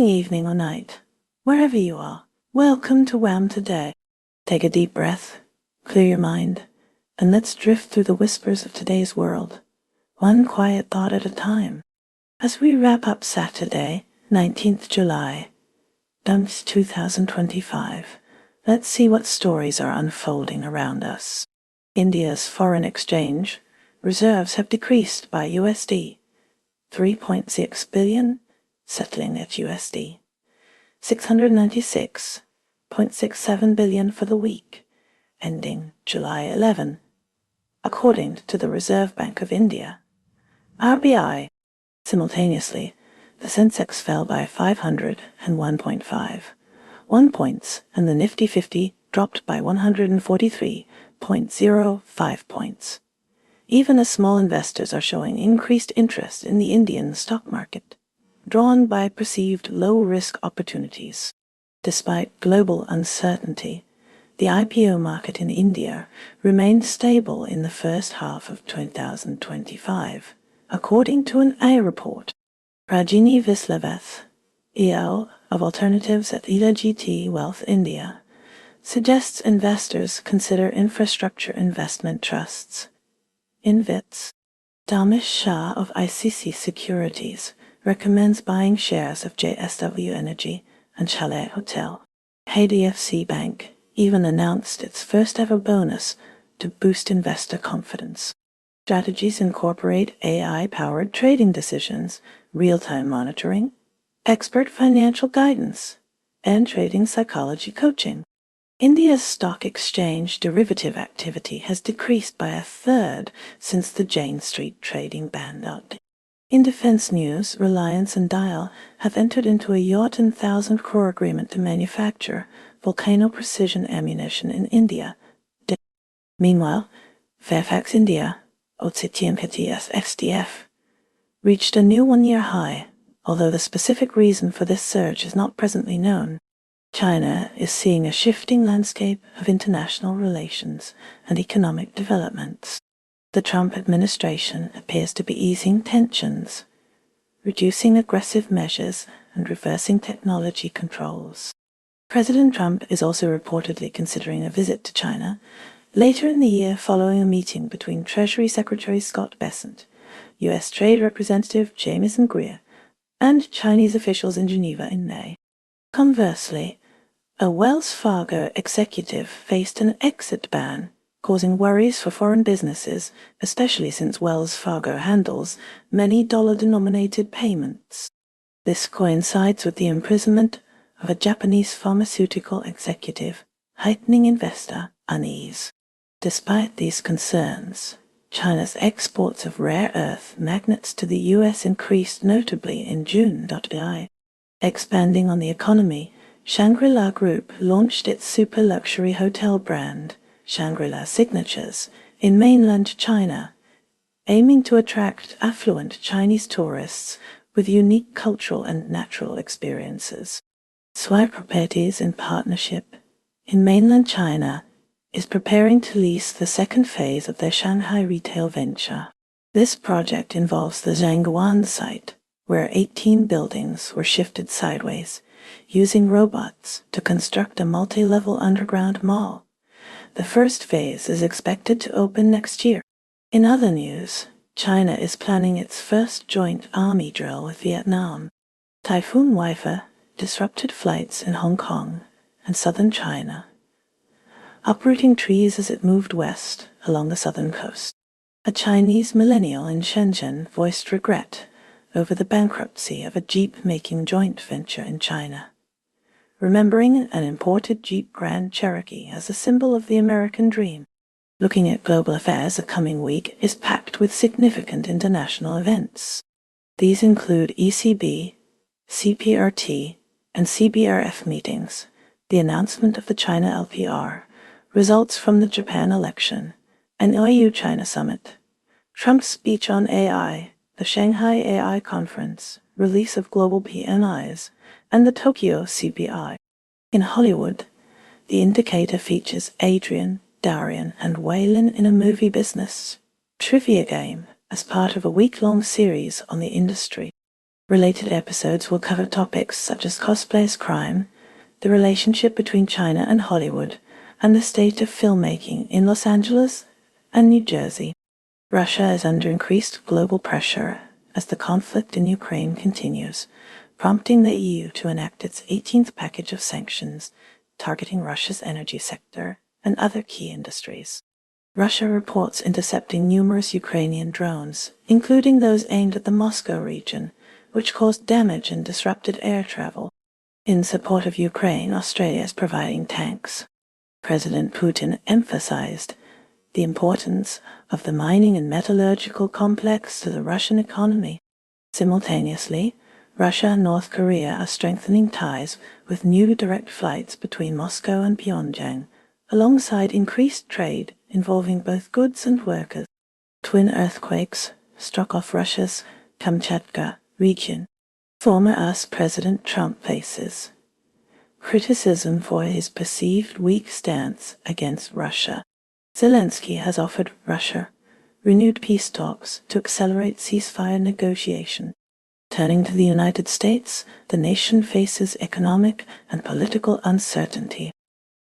morning, evening, or night, wherever you are, welcome to WHAM today. Take a deep breath, clear your mind, and let's drift through the whispers of today's world, one quiet thought at a time. As we wrap up Saturday, 19th July, 2025, let's see what stories are unfolding around us. India's foreign exchange reserves have decreased by USD 3.6 billion, settling at USD 696.67 billion for the week, ending July 11, according to the Reserve Bank of India, RBI. Simultaneously, the Sensex fell by 501.51 points, and the Nifty 50 dropped by 143.05 points. Even as small investors are showing increased interest in the Indian stock market, drawn by perceived low-risk opportunities. Despite global uncertainty, the IPO market in India remained stable in the first half of 2025, according to an AI report. Rajini Vislavath, EL of Alternatives at GT Wealth India, suggests investors consider infrastructure investment trusts. InvITs. Dharmesh Shah of ICC Securities recommends buying shares of JSW Energy and Chalet Hotel. HDFC Bank even announced its first-ever bonus to boost investor confidence. Strategies incorporate AI-powered trading decisions, real-time monitoring, expert financial guidance, and trading psychology coaching. India's stock exchange derivative activity has decreased by a third since the Jane Street trading ban. In defense news, Reliance and Dial have entered into a yacht and 1,000 crore agreement to manufacture Volcano precision ammunition in India. Meanwhile, Fairfax India, OTTMPTS XDF, reached a new one-year high, although the specific reason for this surge is not presently known. China is seeing a shifting landscape of international relations and economic developments. The Trump administration appears to be easing tensions, reducing aggressive measures, and reversing technology controls. President Trump is also reportedly considering a visit to China later in the year following a meeting between Treasury Secretary Scott Bessent, U.S. Trade Representative Jamieson Greer, and Chinese officials in Geneva in May. Conversely, a Wells Fargo executive faced an exit ban, causing worries for foreign businesses, especially since Wells Fargo handles many dollar-denominated payments. This coincides with the imprisonment of a Japanese pharmaceutical executive, heightening investor unease. Despite these concerns, China's exports of rare earth magnets to the U.S. increased notably in June. Expanding on the economy, Shangri-La Group launched its super-luxury hotel brand, Shangri-La Signatures, in mainland China, aiming to attract affluent Chinese tourists with unique cultural and natural experiences. Swire Properties in partnership in mainland China is preparing to lease the second phase of their Shanghai retail venture. This project involves the Zhangguan site, where 18 buildings were shifted sideways, using robots to construct a multi-level underground mall. The first phase is expected to open next year. In other news, China is planning its first joint army drill with Vietnam. Typhoon Haifa disrupted flights in Hong Kong and southern China, uprooting trees as it moved west along the southern coast. A Chinese millennial in Shenzhen voiced regret over the bankruptcy of a Jeep-making joint venture in China, remembering an imported Jeep Grand Cherokee as a symbol of the American dream. Looking at global affairs, the coming week is packed with significant international events. These include ECB, CPRT, and CBRF meetings, the announcement of the China LPR, results from the Japan election, an EU-China summit, Trump's speech on AI, the Shanghai AI Conference, release of global PMIs, and the Tokyo CPI. In Hollywood, The Indicator features Adrian, Darian, and Waylon in a movie business trivia game as part of a week-long series on the industry. Related episodes will cover topics such as cosplay as crime, the relationship between China and Hollywood, and the state of filmmaking in Los Angeles and New Jersey. Russia is under increased global pressure as the conflict in Ukraine continues, prompting the EU to enact its 18th package of sanctions targeting Russia's energy sector and other key industries. Russia reports intercepting numerous Ukrainian drones, including those aimed at the Moscow region, which caused damage and disrupted air travel. In support of Ukraine, Australia is providing tanks. President Putin emphasized the importance of the mining and metallurgical complex to the Russian economy. Simultaneously, Russia and North Korea are strengthening ties with new direct flights between Moscow and Pyongyang, alongside increased trade involving both goods and workers. Twin earthquakes struck off Russia's Kamchatka region. Former US President Trump faces criticism for his perceived weak stance against Russia. Zelensky has offered Russia renewed peace talks to accelerate ceasefire negotiation. Turning to the United States, the nation faces economic and political uncertainty.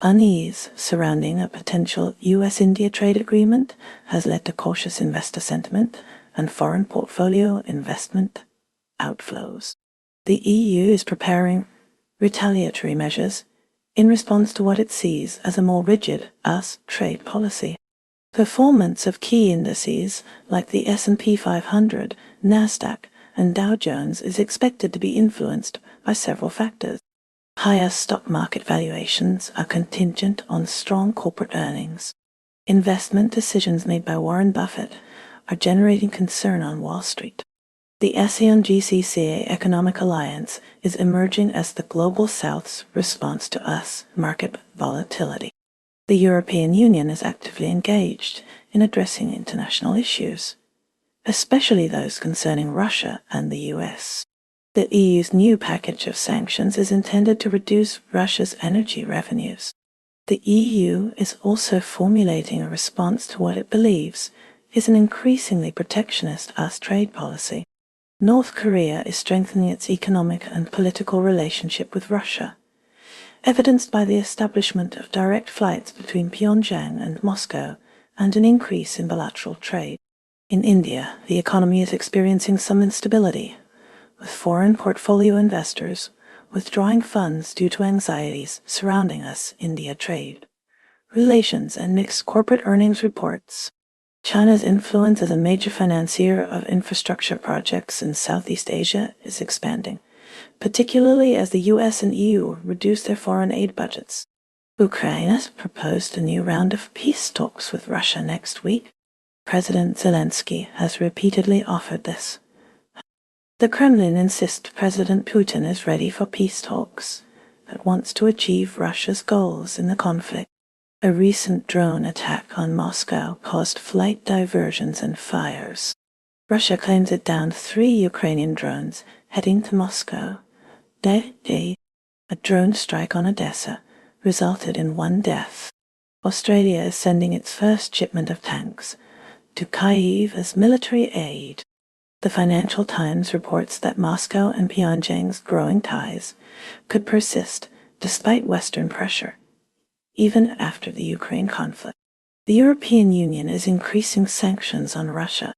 Unease surrounding a potential US-India trade agreement has led to cautious investor sentiment and foreign portfolio investment outflows. The EU is preparing retaliatory measures in response to what it sees as a more rigid US trade policy. Performance of key indices like the S&P 500, NASDAQ, and Dow Jones is expected to be influenced by several factors. Higher stock market valuations are contingent on strong corporate earnings. Investment decisions made by Warren Buffett are generating concern on Wall Street. The ASEAN-GCC Economic Alliance is emerging as the Global South's response to US market volatility. The European Union is actively engaged in addressing international issues, especially those concerning Russia and the US. The EU's new package of sanctions is intended to reduce Russia's energy revenues. The EU is also formulating a response to what it believes is an increasingly protectionist US trade policy. North Korea is strengthening its economic and political relationship with Russia, evidenced by the establishment of direct flights between Pyongyang and Moscow and an increase in bilateral trade. In India, the economy is experiencing some instability, with foreign portfolio investors withdrawing funds due to anxieties surrounding US-India trade relations and mixed corporate earnings reports. China's influence as a major financier of infrastructure projects in Southeast Asia is expanding, particularly as the US and EU reduce their foreign aid budgets. Ukraine has proposed a new round of peace talks with Russia next week. President Zelensky has repeatedly offered this. The Kremlin insists President Putin is ready for peace talks, but wants to achieve Russia's goals in the conflict. A recent drone attack on Moscow caused flight diversions and fires. Russia claims it downed 3 Ukrainian drones heading to Moscow. A drone strike on Odessa resulted in 1 death. Australia is sending its first shipment of tanks to Kyiv as military aid. The Financial Times reports that Moscow and Pyongyang's growing ties could persist despite Western pressure, even after the Ukraine conflict. The European Union is increasing sanctions on Russia.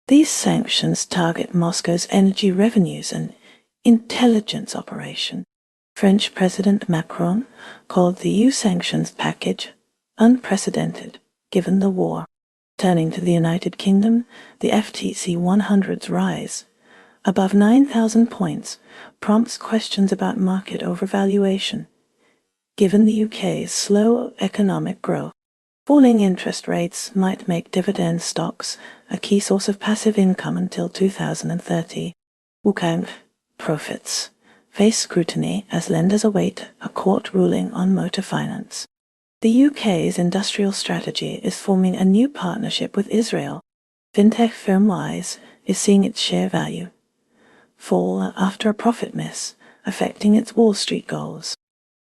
These sanctions target Moscow's energy revenues and intelligence operation. French President Macron called the EU sanctions package unprecedented given the war. Turning to the United Kingdom, the FTSE 100's rise above 9,000 points prompts questions about market overvaluation, given the UK's slow economic growth. Falling interest rates might make dividend stocks a key source of passive income until 2030. WHAM profits face scrutiny as lenders await a court ruling on motor finance. The UK's industrial strategy is forming a new partnership with Israel. Fintech firm Wise is seeing its share value fall after a profit miss, affecting its Wall Street goals.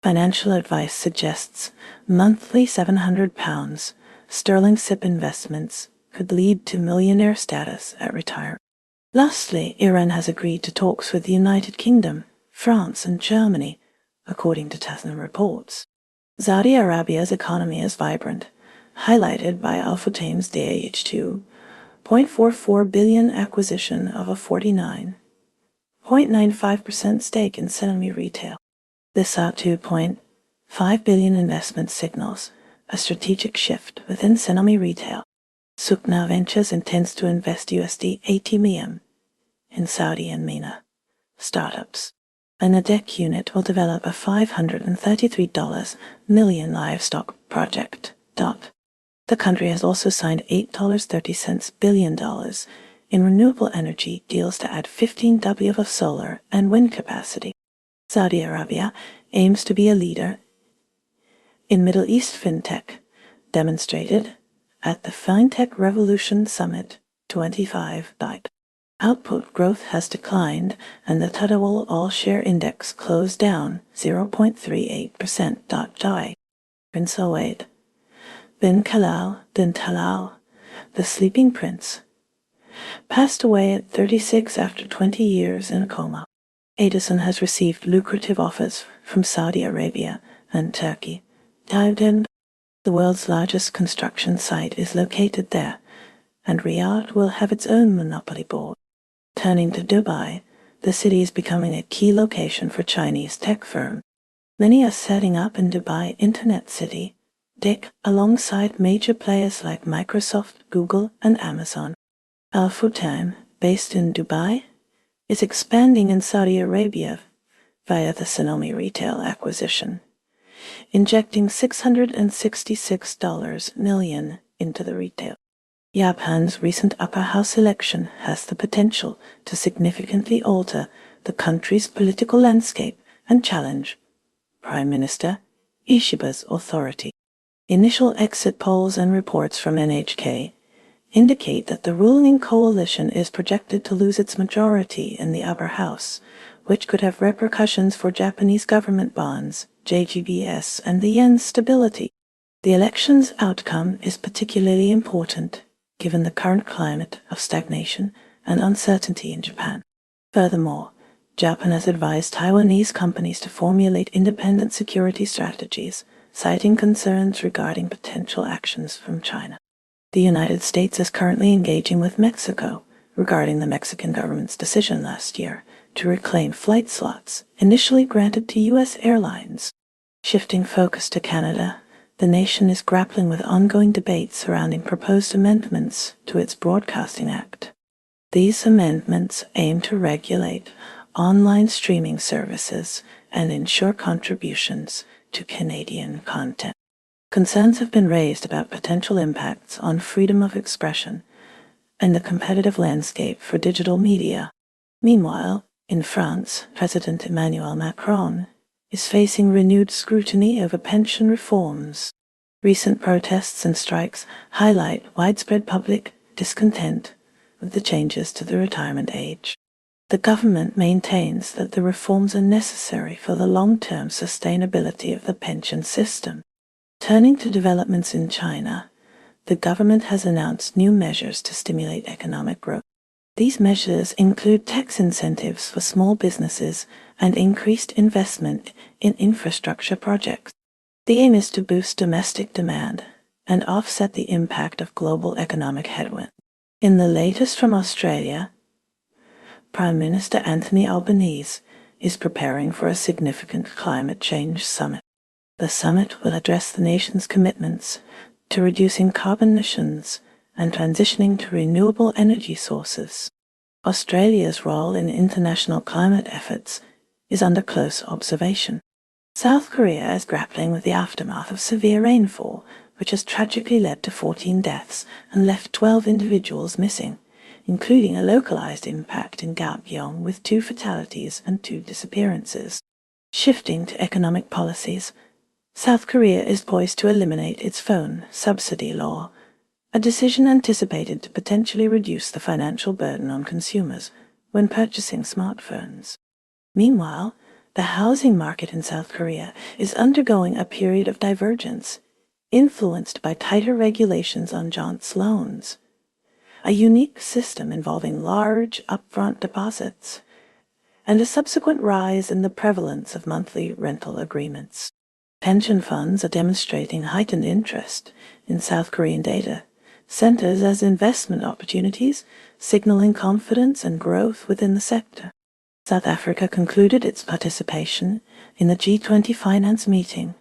Financial advice suggests monthly £700 sterling SIP investments could lead to millionaire status at retirement. Lastly, Iran has agreed to talks with the United Kingdom, France, and Germany, according to TASSM reports. Saudi Arabia's economy is vibrant, highlighted by Al Futtaim's DAH2.44 billion acquisition of a 49.95% stake in Sinami Retail. This $2.5 billion investment signals a strategic shift within Sinami Retail. Sukna Ventures intends to invest $80 million in Saudi and MENA startups. A NADEC unit will develop a $533 million livestock project. The country has also signed $8.30 billion in renewable energy deals to add 15 W of solar and wind capacity. Saudi Arabia aims to be a leader in Middle East fintech, demonstrated at the Fintech Revolution Summit 25. Output growth has declined, and the Tadawul All-Share Index closed down 0.38%. Prince Owaid bin Talal, the sleeping prince, passed away at 36 after 20 years in a coma. Edison has received lucrative offers from Saudi Arabia and Turkey. The world's largest construction site is located there, and Riyadh will have its own monopoly board. Turning to Dubai, the city is becoming a key location for Chinese tech firms. Many are setting up in Dubai Internet City, DIC, alongside major players like Microsoft, Google, and Amazon. Al Futtaim, based in Dubai, is expanding in Saudi Arabia via the Sinami Retail acquisition, injecting $666 million into the retail. Japan's recent upper house election has the potential to significantly alter the country's political landscape and challenge Prime Minister Ishiba's authority. Initial exit polls and reports from NHK indicate that the ruling coalition is projected to lose its majority in the upper house, which could have repercussions for Japanese government bonds, JGBs, and the yen's stability. The election's outcome is particularly important given the current climate of stagnation and uncertainty in Japan. Furthermore, Japan has advised Taiwanese companies to formulate independent security strategies, citing concerns regarding potential actions from China. The United States is currently engaging with Mexico regarding the Mexican government's decision last year to reclaim flight slots initially granted to U.S. airlines. Shifting focus to Canada, the nation is grappling with ongoing debates surrounding proposed amendments to its Broadcasting Act. These amendments aim to regulate online streaming services and ensure contributions to Canadian content. Concerns have been raised about potential impacts on freedom of expression and the competitive landscape for digital media. Meanwhile, in France, President Emmanuel Macron is facing renewed scrutiny over pension reforms. Recent protests and strikes highlight widespread public discontent with the changes to the retirement age. The government maintains that the reforms are necessary for the long-term sustainability of the pension system. Turning to developments in China, the government has announced new measures to stimulate economic growth. These measures include tax incentives for small businesses and increased investment in infrastructure projects. The aim is to boost domestic demand and offset the impact of global economic headwinds. In the latest from Australia, Prime Minister Anthony Albanese is preparing for a significant climate change summit. The summit will address the nation's commitments to reducing carbon emissions and transitioning to renewable energy sources. Australia's role in international climate efforts is under close observation. South Korea is grappling with the aftermath of severe rainfall, which has tragically led to 14 deaths and left 12 individuals missing, including a localized impact in Gyeong with 2 fatalities and 2 disappearances. Shifting to economic policies, South Korea is poised to eliminate its phone subsidy law, a decision anticipated to potentially reduce the financial burden on consumers when purchasing smartphones. Meanwhile, the housing market in South Korea is undergoing a period of divergence, influenced by tighter regulations on jants loans. a unique system involving large upfront deposits and a subsequent rise in the prevalence of monthly rental agreements. Pension funds are demonstrating heightened interest in South Korean data centers as investment opportunities, signaling confidence and growth within the sector. South Africa concluded its participation in the G20 finance meeting,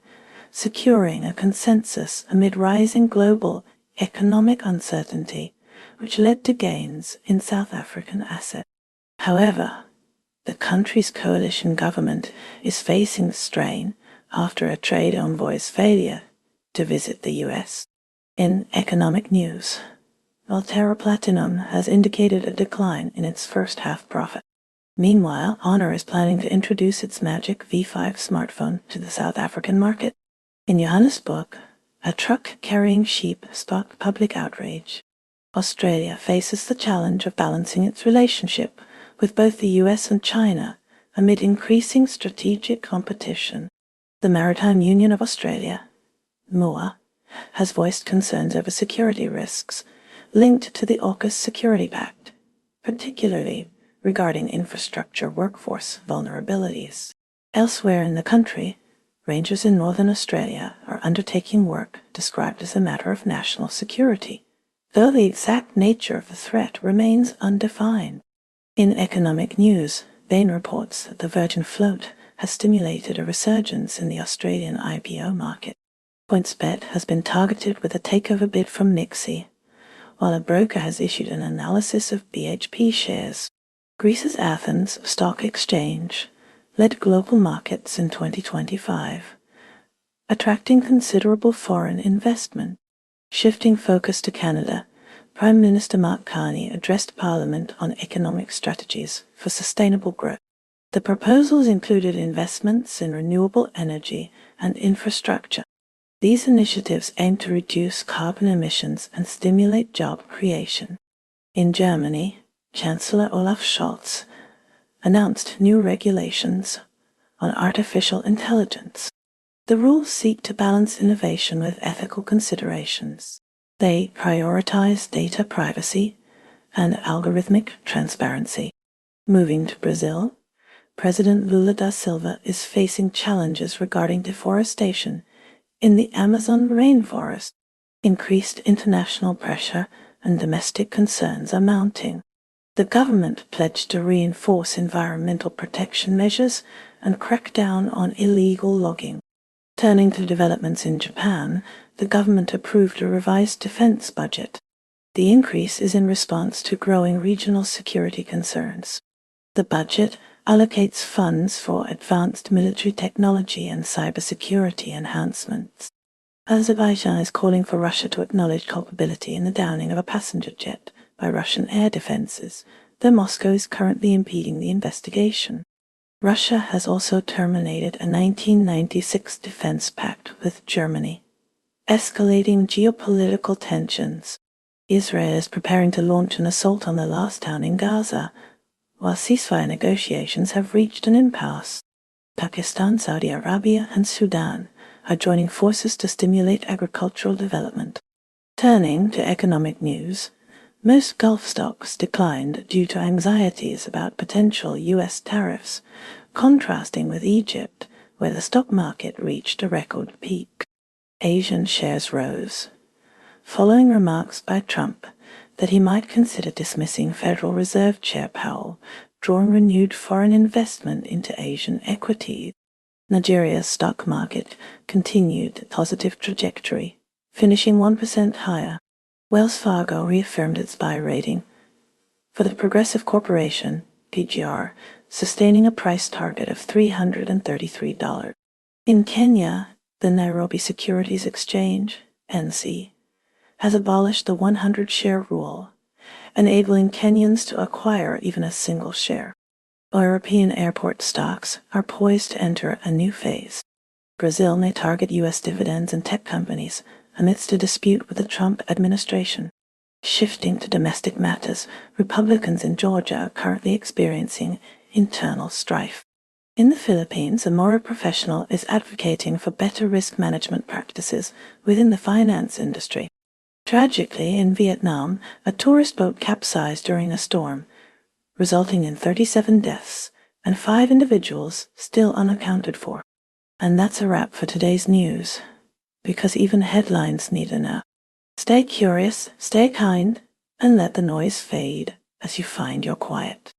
securing a consensus amid rising global economic uncertainty, which led to gains in South African assets. However, the country's coalition government is facing strain after a trade envoy's failure to visit the U.S. In economic news, Valterra Platinum has indicated a decline in its first half profit. Meanwhile, Honor is planning to introduce its Magic V5 smartphone to the South African market. In Johannesburg, a truck carrying sheep sparked public outrage. Australia faces the challenge of balancing its relationship with both the US and China amid increasing strategic competition. The Maritime Union of Australia, MOA, has voiced concerns over security risks linked to the AUKUS Security Pact, particularly regarding infrastructure workforce vulnerabilities. Elsewhere in the country, rangers in Northern Australia are undertaking work described as a matter of national security, though the exact nature of the threat remains undefined. In economic news, Bain reports that the Virgin float has stimulated a resurgence in the Australian IPO market. PointsBet has been targeted with a takeover bid from Nixie, while a broker has issued an analysis of BHP shares. Greece's Athens Stock Exchange led global markets in 2025, attracting considerable foreign investment. Shifting focus to Canada, Prime Minister Mark Carney addressed Parliament on economic strategies for sustainable growth. The proposals included investments in renewable energy and infrastructure. These initiatives aim to reduce carbon emissions and stimulate job creation. In Germany, Chancellor Olaf Scholz announced new regulations on artificial intelligence. The rules seek to balance innovation with ethical considerations. They prioritize data privacy and algorithmic transparency. Moving to Brazil, President Lula da Silva is facing challenges regarding deforestation in the Amazon rainforest. Increased international pressure and domestic concerns are mounting. The government pledged to reinforce environmental protection measures and crack down on illegal logging. Turning to developments in Japan, the government approved a revised defense budget. The increase is in response to growing regional security concerns. The budget allocates funds for advanced military technology and cybersecurity enhancements. Azerbaijan is calling for Russia to acknowledge culpability in the downing of a passenger jet by Russian air defenses, though Moscow is currently impeding the investigation. Russia has also terminated a 1996 defense pact with Germany, escalating geopolitical tensions. Israel is preparing to launch an assault on the last town in Gaza, while ceasefire negotiations have reached an impasse. Pakistan, Saudi Arabia, and Sudan are joining forces to stimulate agricultural development. Turning to economic news, most Gulf stocks declined due to anxieties about potential U.S. tariffs, contrasting with Egypt, where the stock market reached a record peak. Asian shares rose, following remarks by Trump that he might consider dismissing Federal Reserve Chair Powell, drawing renewed foreign investment into Asian equities. Nigeria's stock market continued a positive trajectory, finishing 1% higher. Wells Fargo reaffirmed its buy rating for the Progressive Corporation, PGR, sustaining a price target of $333. In Kenya, the Nairobi Securities Exchange, NC, has abolished the 100-share rule, enabling Kenyans to acquire even a single share. European airport stocks are poised to enter a new phase. Brazil may target U.S. dividends and tech companies amidst a dispute with the Trump administration. Shifting to domestic matters, Republicans in Georgia are currently experiencing internal strife. In the Philippines, a Moro professional is advocating for better risk management practices within the finance industry. Tragically, in Vietnam, a tourist boat capsized during a storm, resulting in 37 deaths and 5 individuals still unaccounted for. And that's a wrap for today's news, because even headlines need a nap. Stay curious, stay kind, and let the noise fade as you find your quiet.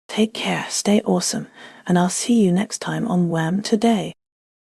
Take care, stay awesome, and I'll see you next time on WHAM Today.